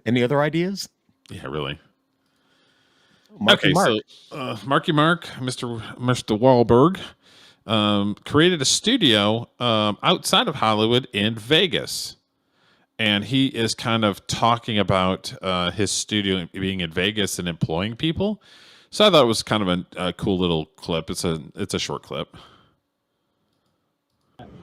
Any other ideas? Yeah, really. Marky Mark. So Marky Mark, Mr. Wahlberg, created a studio outside of Hollywood in Vegas. And he is kind of talking about his studio being in Vegas and employing people. So I thought it was kind of a cool little clip. It's a short clip.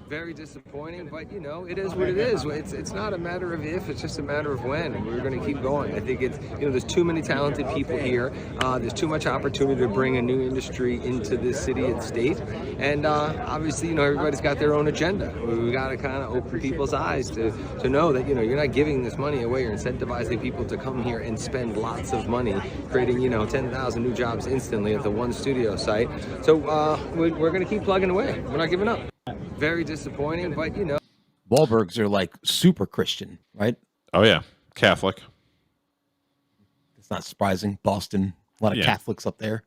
Very disappointing, but you know, it is what it is. It's not a matter of if, it's just a matter of when, and we're going to keep going. I think it's, you know, there's too many talented people here. There's too much opportunity to bring a new industry into this city and state, and obviously, you know, everybody's got their own agenda. We got to kind of open people's eyes to know that, you know, you're not giving this money away. You're incentivizing people to come here and spend lots of money, creating, you know, 10,000 new jobs instantly at the one studio site. So we're going to keep plugging away. We're not giving up. Very disappointing, but you know, Wahlbergs are like super Christian, right? Oh yeah, Catholic. It's not surprising. Boston, a lot of Catholics up there.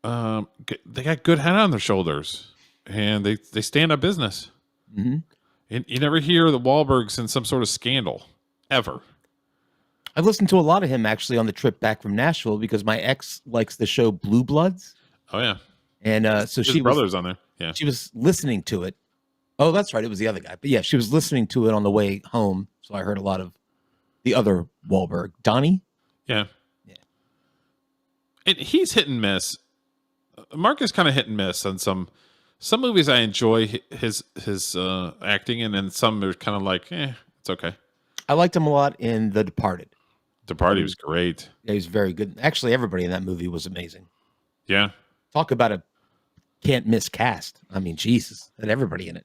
They got good head on their shoulders, and they stand up business. Mm-hmm. And you never hear the Wahlbergs in some sort of scandal ever. I've listened to a lot of him actually on the trip back from Nashville because my ex likes the show Blue Bloods. Oh yeah, and so his brother's on there. Yeah, she was listening to it. Oh, that's right. It was the other guy. But yeah, she was listening to it on the way home. So I heard a lot of the other Wahlberg. Donnie? Yeah. And he's hit and miss. Mark is kind of hit and miss on some movies. I enjoy his acting, and then some are kind of like, it's okay. I liked him a lot in The Departed. Departed was great. Yeah, he was very good. Actually, everybody in that movie was amazing. Yeah. Talk about a can't miss cast. I mean, Jesus, had everybody in it.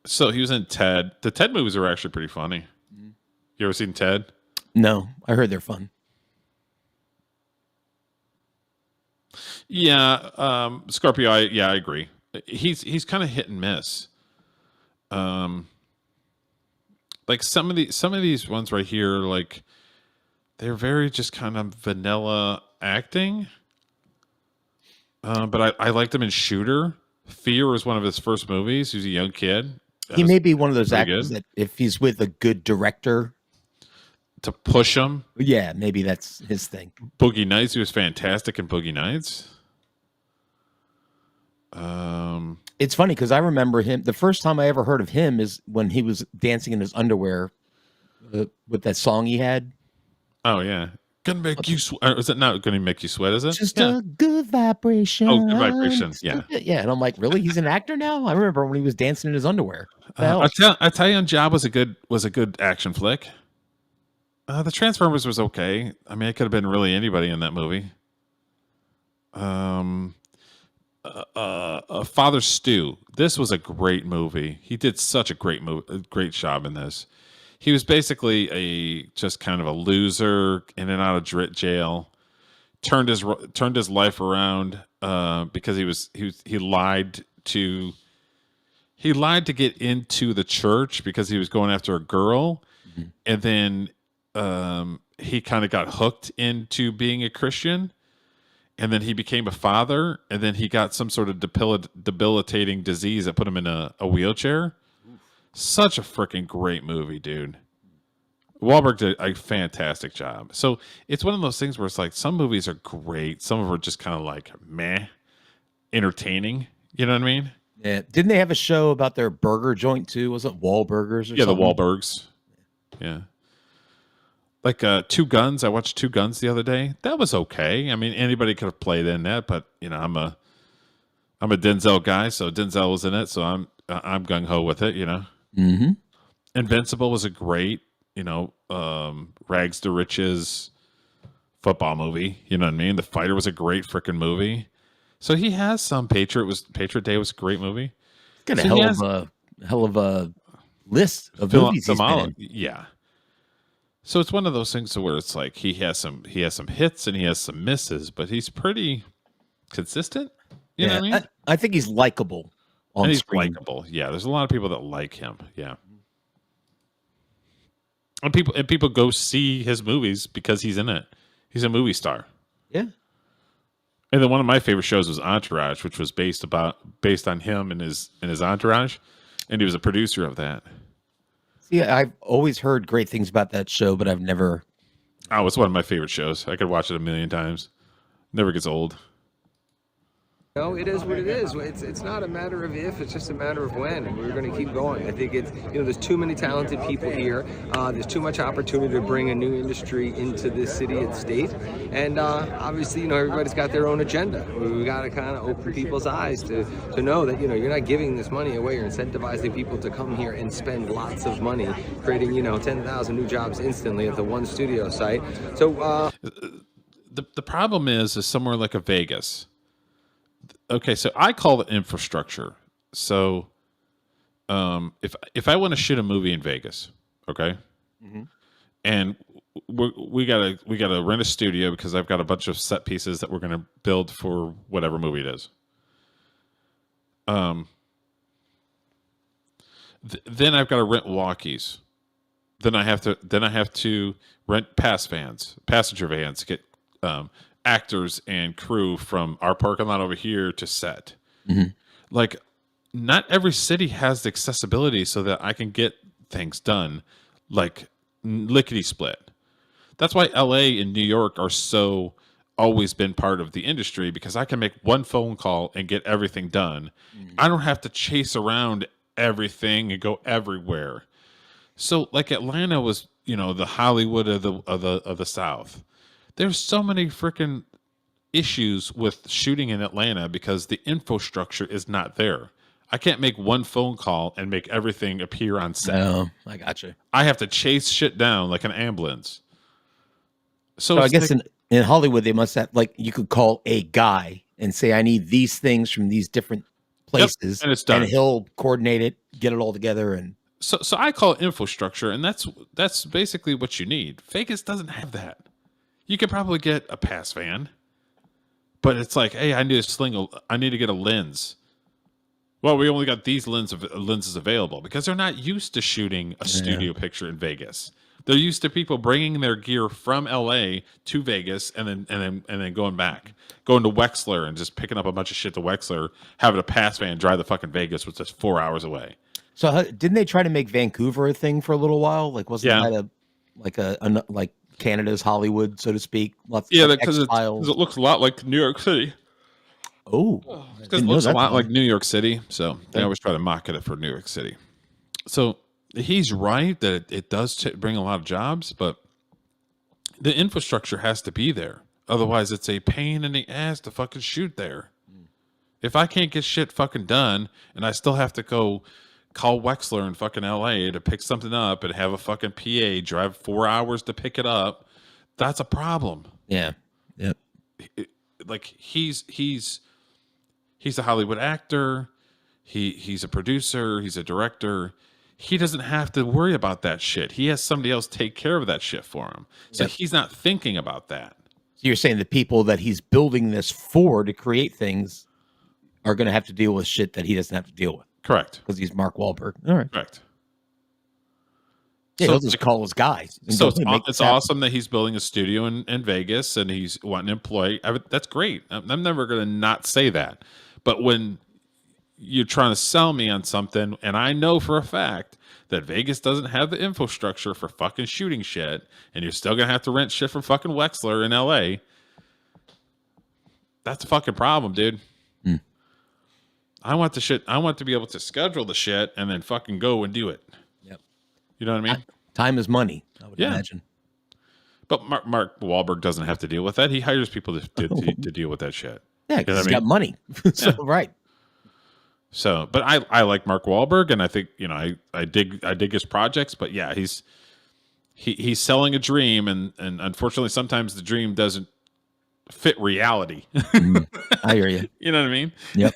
So he was in Ted. The Ted movies are actually pretty funny. Mm-hmm. You ever seen Ted? No, I heard they're fun. Yeah, Scorpio. I agree. He's kind of hit and miss. Like some of these ones right here, like they're very just kind of vanilla acting. But I liked him in Shooter. Fear was one of his first movies. He was a young kid. He may be one of those actors that if he's with a good director to push him. Yeah, maybe that's his thing. Boogie Nights. He was fantastic in Boogie Nights. It's funny because I remember him. The first time I ever heard of him is when he was dancing in his underwear with that song he had. Oh yeah, gonna make you sweat. Is it not gonna make you sweat? Is it just a good vibration? Oh, good vibration. Yeah, yeah. And I'm like, really? He's an actor now? I remember when he was dancing in his underwear. I tell you, Job was a good action flick. The Transformers was okay. I mean, it could have been really anybody in that movie. Father Stu. This was a great movie. He did such a great job in this. He was basically just kind of a loser in and out of jail. Turned his life around because he lied to get into the church because he was going after a girl, mm-hmm. and then he kind of got hooked into being a Christian. And then he became a father, and then he got some sort of debilitating disease that put him in a wheelchair. Oof. Such a freaking great movie, dude. Wahlberg did a fantastic job. So it's one of those things where it's like some movies are great. Some of them are just kind of like meh, entertaining. You know what I mean? Yeah. Didn't they have a show about their burger joint too? Was it Wahlburgers or something? Yeah, the Wahlbergs. Yeah. Like Two Guns. I watched Two Guns the other day. That was okay. I mean, anybody could have played in that, but you know, I'm a Denzel guy, so Denzel was in it, so I'm gung ho with it. You know. Mm-hmm. Invincible was a great, you know, rags to riches football movie. You know what I mean? The Fighter was a great freaking movie. So he has some Patriot Day was a great movie. Got a hell of a list of movies he's been in. Yeah. So it's one of those things where it's like he has some hits and he has some misses, but he's pretty consistent. You know what I mean? I think he's likable on screen. Likable. Yeah, there's a lot of people that like him. Yeah. And people go see his movies because he's in it. He's a movie star. Yeah. And then one of my favorite shows was Entourage, which was based on him and his entourage, and he was a producer of that. See, I've always heard great things about that show, but I've never. Oh, it's one of my favorite shows. I could watch it a million times. Never gets old. No, it is what it is. It's not a matter of if, it's just a matter of when, and we're going to keep going. I think it's, there's too many talented people here. There's too much opportunity to bring a new industry into this city and state. And obviously, everybody's got their own agenda. We got to kind of open people's eyes to know that, you're not giving this money away. You're incentivizing people to come here and spend lots of money, creating, 10,000 new jobs instantly at the one studio site. So the problem is somewhere like a Vegas. Okay, so I call it infrastructure. So, if I want to shoot a movie in Vegas, okay, and we gotta rent a studio because I've got a bunch of set pieces that we're gonna build for whatever movie it is. Then I've got to rent walkies. Then I have to rent passenger vans, get actors and crew from our parking lot over here to set. Like, not every city has the accessibility so that I can get things done like lickety split. That's why LA and New York are so always been part of the industry, because I can make one phone call and get everything done. I don't have to chase around everything and go everywhere. So like Atlanta was, the Hollywood of the South. There's so many freaking issues with shooting in Atlanta because the infrastructure is not there. I can't make one phone call and make everything appear on set. No, I got you. I have to chase shit down like an ambulance. So I guess in Hollywood, they must have, you could call a guy and say, I need these things from these different places. And it's done. And he'll coordinate it, get it all together. And so I call it infrastructure, and that's basically what you need. Vegas doesn't have that. You could probably get a pass van, but it's like, hey, I need to get a lens. Well, we only got these lenses available because they're not used to shooting a studio picture in Vegas. They're used to people bringing their gear from LA to Vegas and then going back, going to Wexler and just picking up a bunch of shit to Wexler, having a pass van drive to fucking Vegas, which is 4 hours away. So didn't they try to make Vancouver a thing for a little while? Wasn't that like Canada's Hollywood, so to speak? Because it looks a lot like New York City. Oh, because it looks a lot like New York City. So they always try to market it for New York City. So he's right that it does bring a lot of jobs, but the infrastructure has to be there. Otherwise, it's a pain in the ass to fucking shoot there. If I can't get shit fucking done and I still have to go call Wexler in fucking LA to pick something up and have a fucking PA drive 4 hours to pick it up, that's a problem. Yeah. Yep. He's a Hollywood actor. He's a producer. He's a director. He doesn't have to worry about that shit. He has somebody else take care of that shit for him. So he's not thinking about that. So you're saying the people that he's building this for to create things are going to have to deal with shit that he doesn't have to deal with. Correct. Because he's Mark Wahlberg. All right. Correct. Yeah, he'll just call his guys. So it's awesome that he's building a studio in Vegas and he's wanting to employ. That's great. I'm never going to not say that. But when you're trying to sell me on something, and I know for a fact that Vegas doesn't have the infrastructure for fucking shooting shit, and you're still going to have to rent shit from fucking Wexler in LA, that's a fucking problem, dude. I want the shit. I want to be able to schedule the shit and then fucking go and do it. Yep. You know what I mean? Time is money, I would imagine. But Mark Wahlberg doesn't have to deal with that. He hires people to deal with that shit. Yeah, because he's got money. So, right. So, but I like Mark Wahlberg, and I think I dig his projects. But yeah, he's selling a dream, and unfortunately, sometimes the dream doesn't fit reality. I hear you. You know what I mean? Yep.